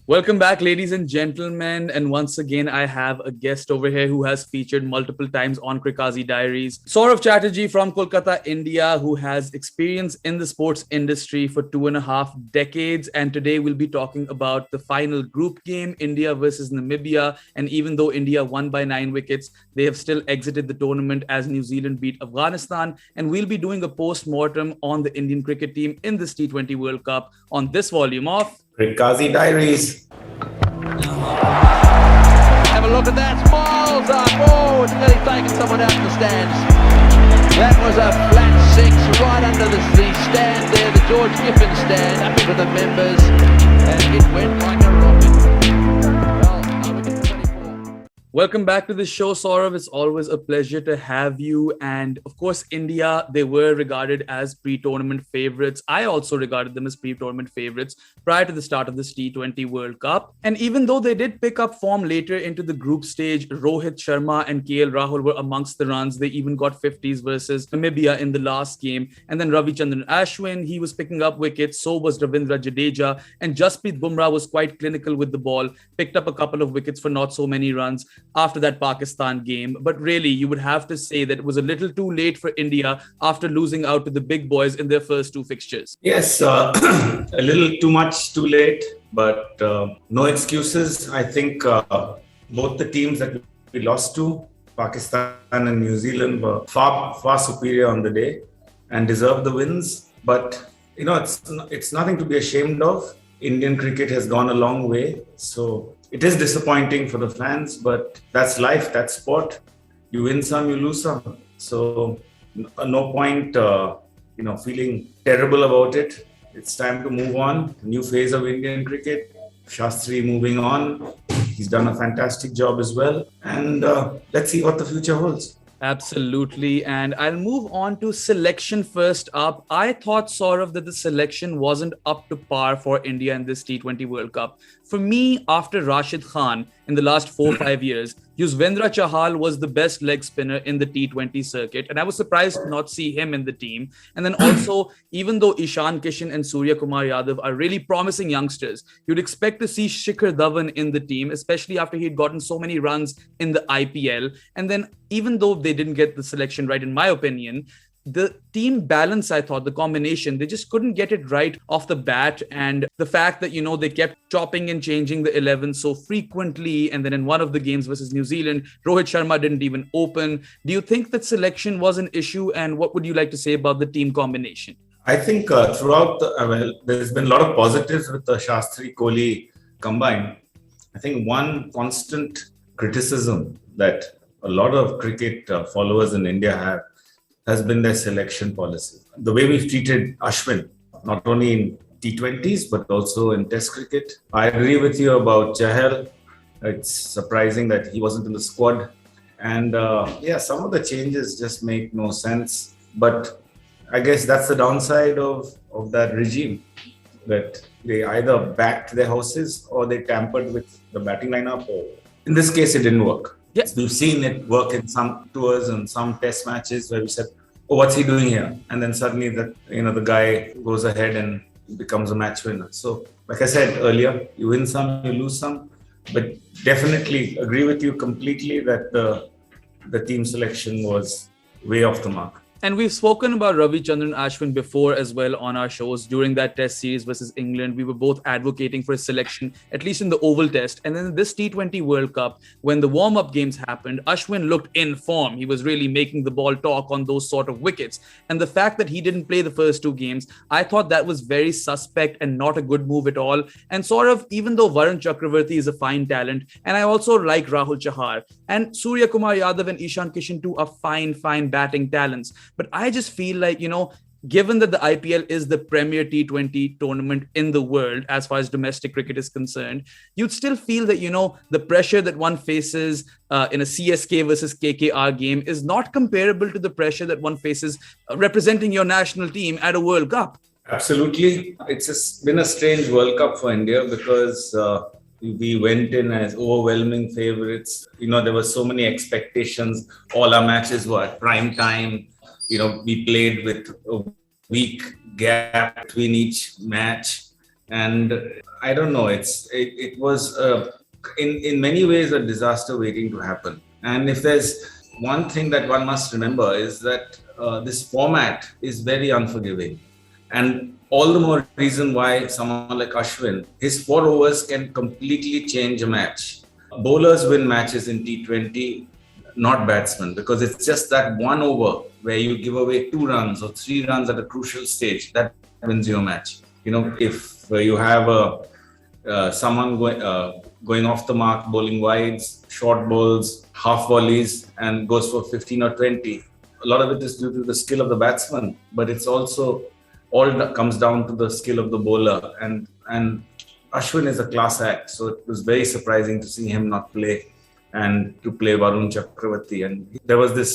Welcome back, ladies and gentlemen. And once again, I have a guest over here who has featured multiple times on CRIQAZI Diaries. Saurav Chatterjee from Kolkata, India, who has experience in the sports industry for 2.5 decades. And today we'll be talking about the final group game, India versus Namibia. And even though India won by 9 wickets, they have still exited the tournament as New Zealand beat Afghanistan. And we'll be doing a post-mortem on the Indian cricket team in this T20 World Cup on this volume of CRIQAZI Diaries. Have a look at that. Miles up. Oh, it's nearly taken someone out in the stands. That was a flat six right under the stand there, the George Giffen stand, up into the members, and it went like a rocket. Well, wicket 24. Welcome back to the show, Saurav. It's always a pleasure to have you. And of course, India, they were regarded as pre-tournament favorites. I also regarded them as pre-tournament favorites prior to the start of this T20 World Cup. And even though they did pick up form later into the group stage, Rohit Sharma and KL Rahul were amongst the runs. They even got 50s versus Namibia in the last game. And then Ravichandran Ashwin, he was picking up wickets. So was Ravindra Jadeja. And Jasprit Bumrah was quite clinical with the ball, picked up a couple of wickets for not so many runs after that Pakistan game. But really, you would have to say that it was a little too late for India after losing out to the big boys in their first 2 fixtures. Yes, a little too much too late, but no excuses. I think both the teams that we lost to, Pakistan and New Zealand, were far superior on the day and deserved the wins. But, you know, it's nothing to be ashamed of. Indian cricket has gone a long way. So it is disappointing for the fans, but that's life, that's sport. You win some, you lose some. So no point, feeling terrible about it. It's time to move on. New phase of Indian cricket. Shastri moving on. He's done a fantastic job as well. And let's see what the future holds. Absolutely. And I'll move on to selection first up. I thought, Saurav, that the selection wasn't up to par for India in this T20 World Cup. For me, after Rashid Khan in the last 4-5 years, Yuzvendra Chahal was the best leg spinner in the T20 circuit. And I was surprised to not see him in the team. And then also, even though Ishan Kishan and Surya Kumar Yadav are really promising youngsters, you'd expect to see Shikhar Dhawan in the team, especially after he'd gotten so many runs in the IPL. And then even though they didn't get the selection right, in my opinion, the team balance, I thought, the combination, they just couldn't get it right off the bat. And the fact that, they kept chopping and changing the 11 so frequently. And then in one of the games versus New Zealand, Rohit Sharma didn't even open. Do you think that selection was an issue? And what would you like to say about the team combination? I think throughout, there's been a lot of positives with the Shastri Kohli combined. I think one constant criticism that a lot of cricket followers in India have has been their selection policy. The way we've treated Ashwin, not only in T20s, but also in Test cricket. I agree with you about Chahal. It's surprising that he wasn't in the squad. And some of the changes just make no sense. But I guess that's the downside of that regime, that they either backed their horses or they tampered with the batting lineup. In this case, it didn't work. Yes. We've seen it work in some tours and some test matches where we said, oh, what's he doing here? And then suddenly the guy goes ahead and becomes a match winner. So like I said earlier, you win some, you lose some, but definitely agree with you completely that the team selection was way off the mark. And we've spoken about Ravichandran Ashwin before as well on our shows. During that test series versus England, we were both advocating for his selection, at least in the Oval Test. And then in this T20 World Cup, when the warm-up games happened, Ashwin looked in form. He was really making the ball talk on those sort of wickets. And the fact that he didn't play the first 2 games, I thought that was very suspect and not a good move at all. And sort of, even though Varun Chakravarti is a fine talent, and I also like Rahul Chahar, and Surya Kumar Yadav and Ishan Kishan too are fine batting talents. But I just feel like, given that the IPL is the premier T20 tournament in the world, as far as domestic cricket is concerned, you'd still feel that, the pressure that one faces in a CSK versus KKR game is not comparable to the pressure that one faces representing your national team at a World Cup. Absolutely. It's been a strange World Cup for India because we went in as overwhelming favorites. There were so many expectations. All our matches were at prime time. We played with a week gap between each match. And I don't know. It was in many ways a disaster waiting to happen. And if there's one thing that one must remember is that this format is very unforgiving, and all the more reason why someone like Ashwin, his 4 overs can completely change a match. Bowlers win matches in T20, not batsmen, because it's just that 1 over where you give away 2 runs or 3 runs at a crucial stage that wins your match. If you have someone going off the mark, bowling wides, short bowls, half volleys, and goes for 15 or 20, a lot of it is due to the skill of the batsman, but it's also all comes down to the skill of the bowler. And Ashwin is a class act, so it was very surprising to see him not play and to play Varun Chakravarti. And there was this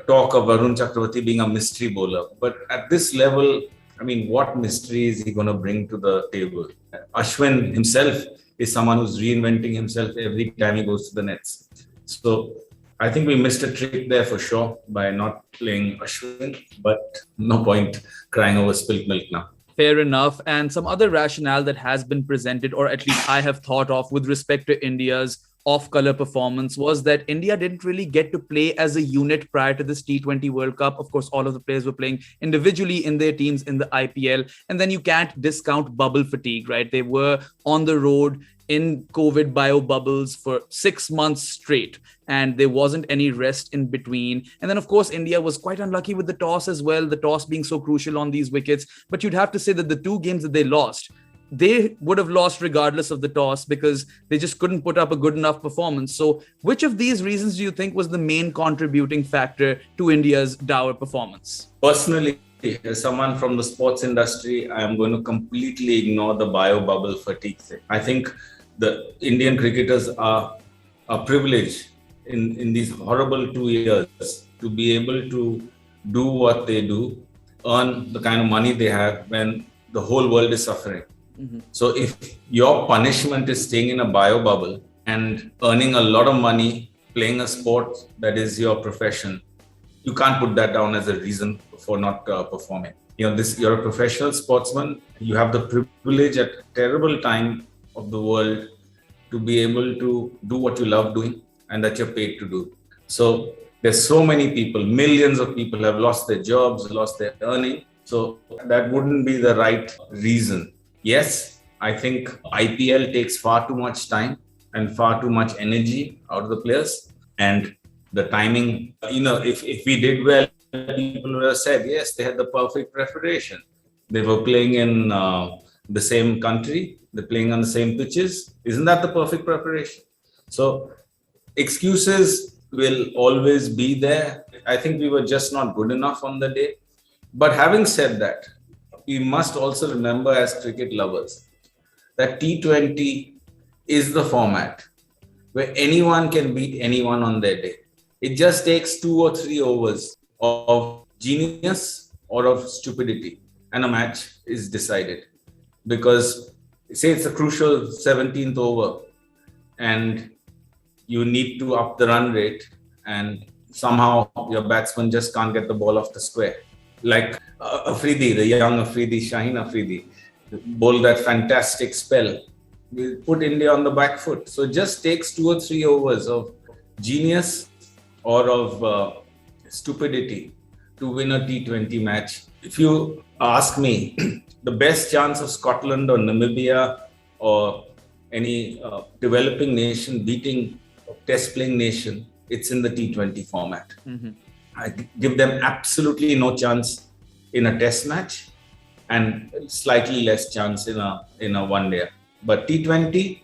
talk of Varun Chakravarti being a mystery bowler. But at this level, I mean, what mystery is he going to bring to the table? Ashwin himself is someone who's reinventing himself every time he goes to the nets. So I think we missed a trick there for sure by not playing Ashwin, but no point crying over spilt milk now. Fair enough. And some other rationale that has been presented, or at least I have thought of with respect to India's off-color performance, was that India didn't really get to play as a unit prior to this T20 World Cup. Of course, all of the players were playing individually in their teams in the IPL. And then you can't discount bubble fatigue, right? They were on the road in COVID bio bubbles for 6 months straight, and there wasn't any rest in between. And then, of course, India was quite unlucky with the toss as well, the toss being so crucial on these wickets. But you'd have to say that the 2 games that they lost, they would have lost regardless of the toss because they just couldn't put up a good enough performance. So which of these reasons do you think was the main contributing factor to India's dour performance? Personally, as someone from the sports industry, I am going to completely ignore the bio bubble fatigue thing. I think the Indian cricketers are privileged in these horrible 2 years to be able to do what they do, earn the kind of money they have when the whole world is suffering. Mm-hmm. So if your punishment is staying in a bio bubble and earning a lot of money, playing a sport that is your profession, you can't put that down as a reason for not performing. You're a professional sportsman. You have the privilege at a terrible time of the world to be able to do what you love doing and that you're paid to do. So there's so many people, millions of people have lost their jobs, lost their earning. So that wouldn't be the right reason. Yes, I think IPL takes far too much time and far too much energy out of the players. And the timing, if we did well, people would have said, yes, they had the perfect preparation. They were playing in the same country. They're playing on the same pitches. Isn't that the perfect preparation? So excuses will always be there. I think we were just not good enough on the day. But having said that, we must also remember as cricket lovers that T20 is the format where anyone can beat anyone on their day. It just takes 2 or 3 overs of genius or of stupidity and a match is decided. Because say it's a crucial 17th over and you need to up the run rate and somehow your batsman just can't get the ball off the square. Like Afridi, the young Afridi, Shaheen Afridi, bowled that fantastic spell. We put India on the back foot. So it just takes 2 or 3 overs of genius or of stupidity to win a T20 match. If you ask me, the best chance of Scotland or Namibia or any developing nation beating a test playing nation, it's in the T20 format. Mm-hmm. I give them absolutely no chance in a test match and slightly less chance in a one day. But T20,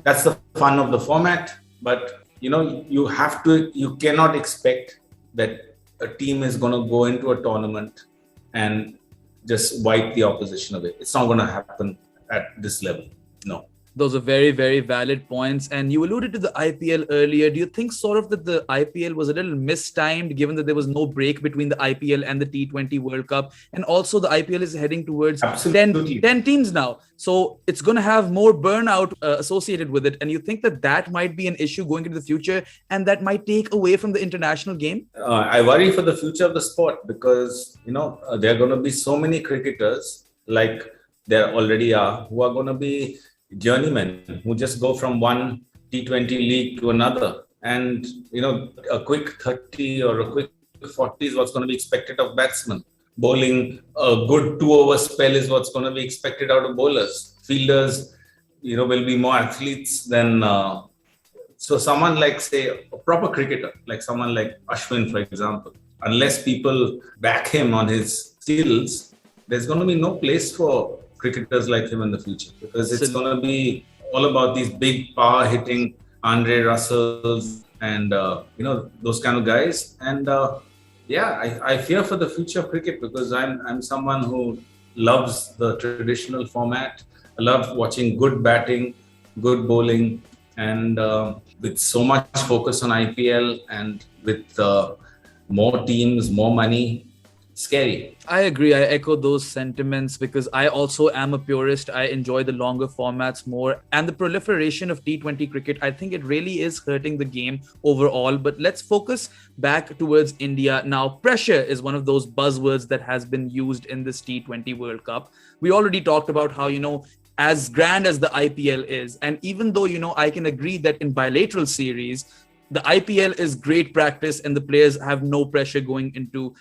that's the fun of the format. But you cannot expect that a team is going to go into a tournament and just wipe the opposition away. It's not going to happen at this level. No. Those are very, very valid points. And you alluded to the IPL earlier. Do you think sort of that the IPL was a little mistimed given that there was no break between the IPL and the T20 World Cup? And also the IPL is heading towards 10 teams now. So it's going to have more burnout associated with it. And you think that might be an issue going into the future and that might take away from the international game? I worry for the future of the sport because, there are going to be so many cricketers like there already are, who are going to be journeymen, who just go from one T20 league to another. And, a quick 30 or a quick 40 is what's going to be expected of batsmen. Bowling, a good 2-over spell is what's going to be expected out of bowlers. Fielders, will be more athletes than... So someone like, say, a proper cricketer, like someone like Ashwin, for example, unless people back him on his skills, there's going to be no place for cricketers like him in the future, because it's going to be all about these big power hitting Andre Russells and, those kind of guys. And I fear for the future of cricket, because I'm someone who loves the traditional format. I love watching good batting, good bowling, and with so much focus on IPL and with more teams, more money, scary. I agree. I echo those sentiments because I also am a purist. I enjoy the longer formats more, and the proliferation of T20 cricket, I think it really is hurting the game overall. But let's focus back towards India. Now, pressure is one of those buzzwords that has been used in this T20 World Cup. We already talked about how, as grand as the IPL is, and even though, I can agree that in bilateral series, the IPL is great practice and the players have no pressure going into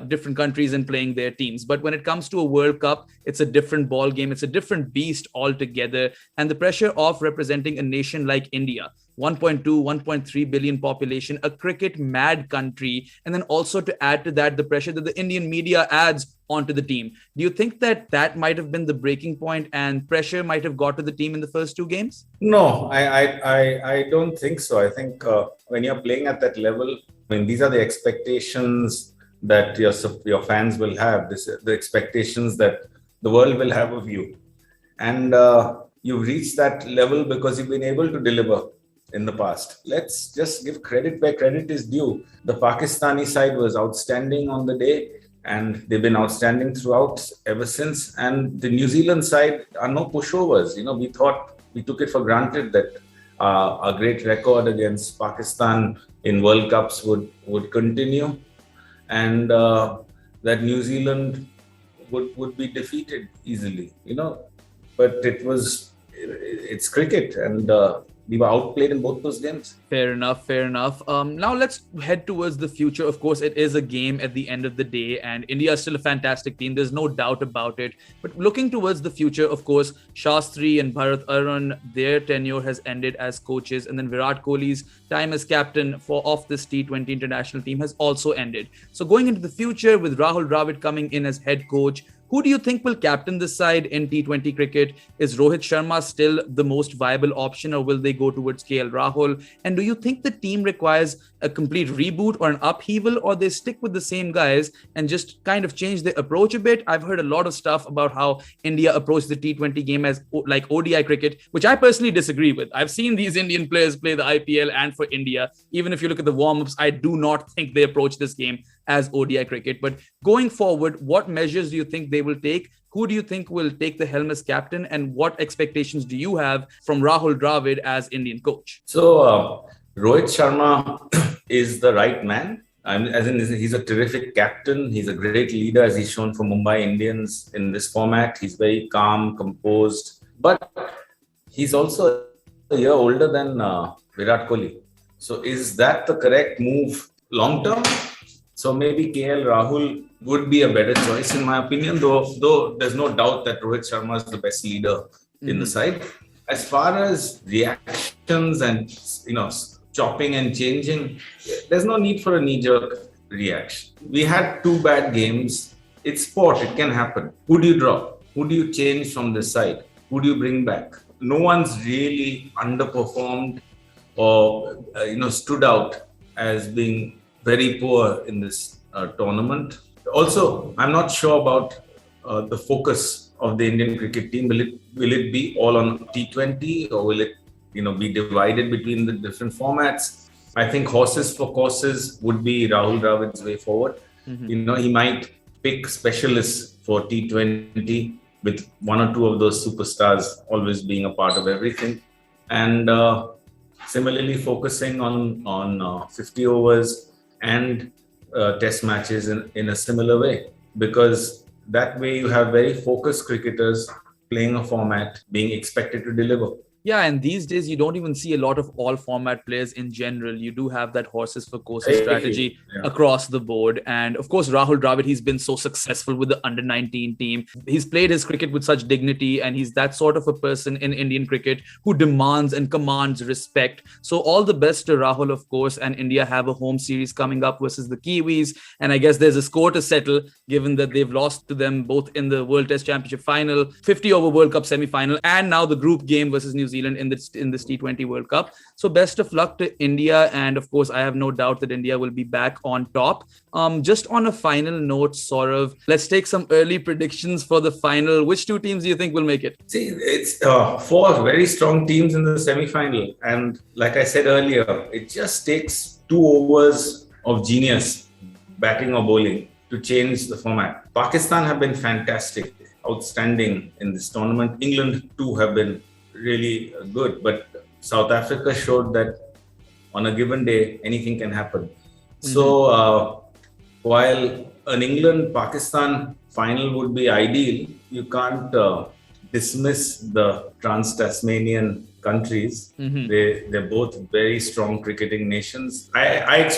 different countries and playing their teams. But when it comes to a World Cup, it's a different ball game. It's a different beast altogether. And the pressure of representing a nation like India, 1.2, 1.3 billion population, a cricket mad country. And then also to add to that, the pressure that the Indian media adds onto the team. Do you think that might have been the breaking point and pressure might have got to the team in the first two games? No, I don't think so. I think when you're playing at that level, these are the expectations that your fans will have. The expectations that the world will have of you. And you've reached that level because you've been able to deliver in the past. Let's just give credit where credit is due. The Pakistani side was outstanding on the day, and they've been outstanding throughout ever since. And the New Zealand side are no pushovers. We took it for granted that a great record against Pakistan in World Cups would continue, and that New Zealand would be defeated easily. But it's cricket, and we were outplayed in both those games. Fair enough. Now let's head towards the future. Of course, it is a game at the end of the day, and India is still a fantastic team. There's no doubt about it. But looking towards the future, of course, Shastri and Bharat Arun, their tenure has ended as coaches. And then Virat Kohli's time as captain of this T20 international team has also ended. So going into the future with Rahul Dravid coming in as head coach, who do you think will captain this side in T20 cricket? Is Rohit Sharma still the most viable option, or will they go towards KL Rahul? And do you think the team requires a complete reboot or an upheaval, or they stick with the same guys and just kind of change their approach a bit? I've heard a lot of stuff about how India approached the T20 game as like ODI cricket, which I personally disagree with. I've seen these Indian players play the IPL and for India. Even if you look at the warm-ups, I do not think they approach this game as ODI cricket. But going forward, what measures do you think they will take? Who do you think will take the helm as captain? And what expectations do you have from Rahul Dravid as Indian coach? So Rohit Sharma is the right man. He's a terrific captain. He's a great leader, as he's shown for Mumbai Indians in this format. He's very calm, composed. But he's also a year older than Virat Kohli. So is that the correct move long term? So maybe KL Rahul would be a better choice, in my opinion, though there's no doubt that Rohit Sharma is the best leader in the side. As far as reactions and, chopping and changing, there's no need for a knee-jerk reaction. We had 2 bad games. It's sport. It can happen. Who do you drop? Who do you change from this side? Who do you bring back? No one's really underperformed or, stood out as being very poor in this tournament. Also, I'm not sure about the focus of the Indian cricket team. Will it be all on T20, or will it be divided between the different formats? I think horses for courses would be Rahul Dravid's way forward. He might pick specialists for T20 with 1 or 2 of those superstars always being a part of everything, and similarly focusing on 50 overs and test matches in a similar way, because that way you have very focused cricketers playing a format, being expected to deliver. Yeah, and these days you don't even see a lot of all format players in general. You do have that horses for courses strategy across the board. And of course, Rahul Dravid, he's been so successful with the under 19 team. He's played his cricket with such dignity, and he's that sort of a person in Indian cricket who demands and commands respect. So all the best to Rahul, of course. And India have a home series coming up versus the Kiwis. And I guess there's a score to settle, given that they've lost to them both in the World Test Championship final, 50 over World Cup semi-final, and now the group game versus New Zealand in this T20 World Cup. So best of luck to India, and of course I have no doubt that India will be back on top. Just on a final note, Saurav, let's take some early predictions for the final. Which two teams do you think will make it? See, it's four very strong teams in the semi-final, and like I said earlier, it just takes 2 overs of genius, batting or bowling, to change the format. Pakistan have been fantastic, outstanding in this tournament. England too have been really good, but South Africa showed that on a given day anything can happen. So while an England-Pakistan final would be ideal, you can't dismiss the trans-Tasmanian countries. They're both very strong cricketing nations. I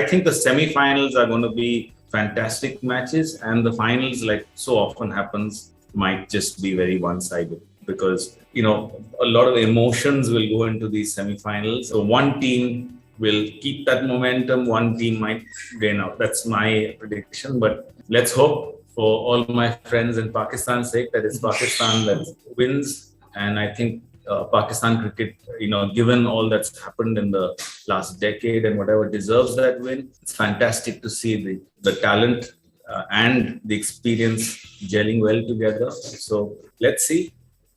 think the semi-finals are going to be fantastic matches, and the finals, like so often happens, might just be very one-sided, because a lot of emotions will go into these semi-finals. So one team will keep that momentum, one team might drain out. That's my prediction. But let's hope, for all my friends in Pakistan's sake, that it's Pakistan that wins. And I think Pakistan cricket, given all that's happened in the last decade and whatever, deserves that win. It's fantastic to see the talent and the experience gelling well together. So let's see.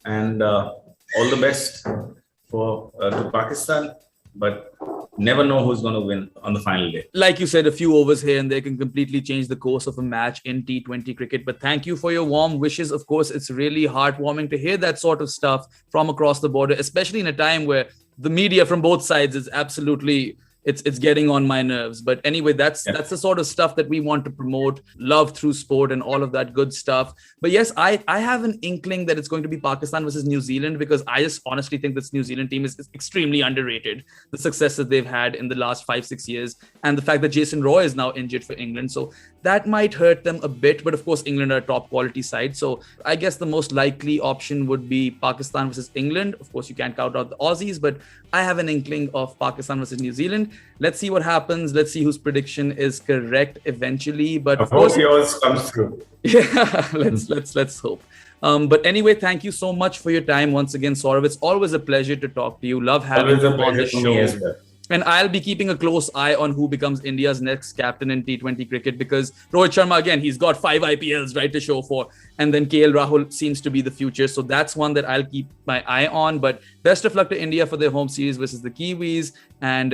And all the best to Pakistan, but never know who's going to win on the final day. Like you said, a few overs here and there can completely change the course of a match in T20 cricket. But thank you for your warm wishes. Of course, it's really heartwarming to hear that sort of stuff from across the border, especially in a time where the media from both sides is absolutely... It's getting on my nerves. But anyway, that's the sort of stuff that we want to promote, love through sport and all of that good stuff. But yes, I have an inkling that it's going to be Pakistan versus New Zealand, because I just honestly think this New Zealand team is extremely underrated. The success that they've had in the last 5-6 years, and the fact that Jason Roy is now injured for England. So that might hurt them a bit. But of course, England are a top quality side. So I guess the most likely option would be Pakistan versus England. Of course, you can't count out the Aussies, but I have an inkling of Pakistan versus New Zealand. Let's see what happens. Let's see whose prediction is correct eventually. But of course, yours comes through. Yeah, let's hope. But anyway, thank you so much for your time once again, Saurav. It's always a pleasure to talk to you. Love having you on the show. As well. And I'll be keeping a close eye on who becomes India's next captain in T20 cricket, because Rohit Sharma, again, he's got 5 IPLs, right, to show for. And then KL Rahul seems to be the future. So that's one that I'll keep my eye on. But best of luck to India for their home series versus the Kiwis. And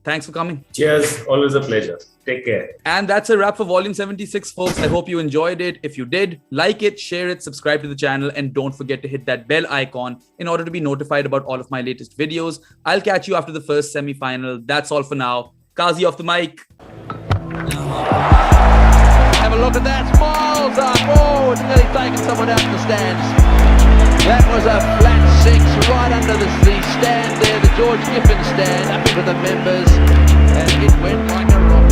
thanks for coming. Cheers. Always a pleasure. Take care. And that's a wrap for Volume 76, folks. I hope you enjoyed it. If you did, like it, share it, subscribe to the channel, and don't forget to hit that bell icon in order to be notified about all of my latest videos. I'll catch you after the first semi-final. That's all for now. Kazi off the mic. Have a look at that. Smiles up. Oh, it's nearly taken someone out in the stands. That was a flat 6 right under the stand there, the George Giffen stand, up into the members, and it went like a rocket.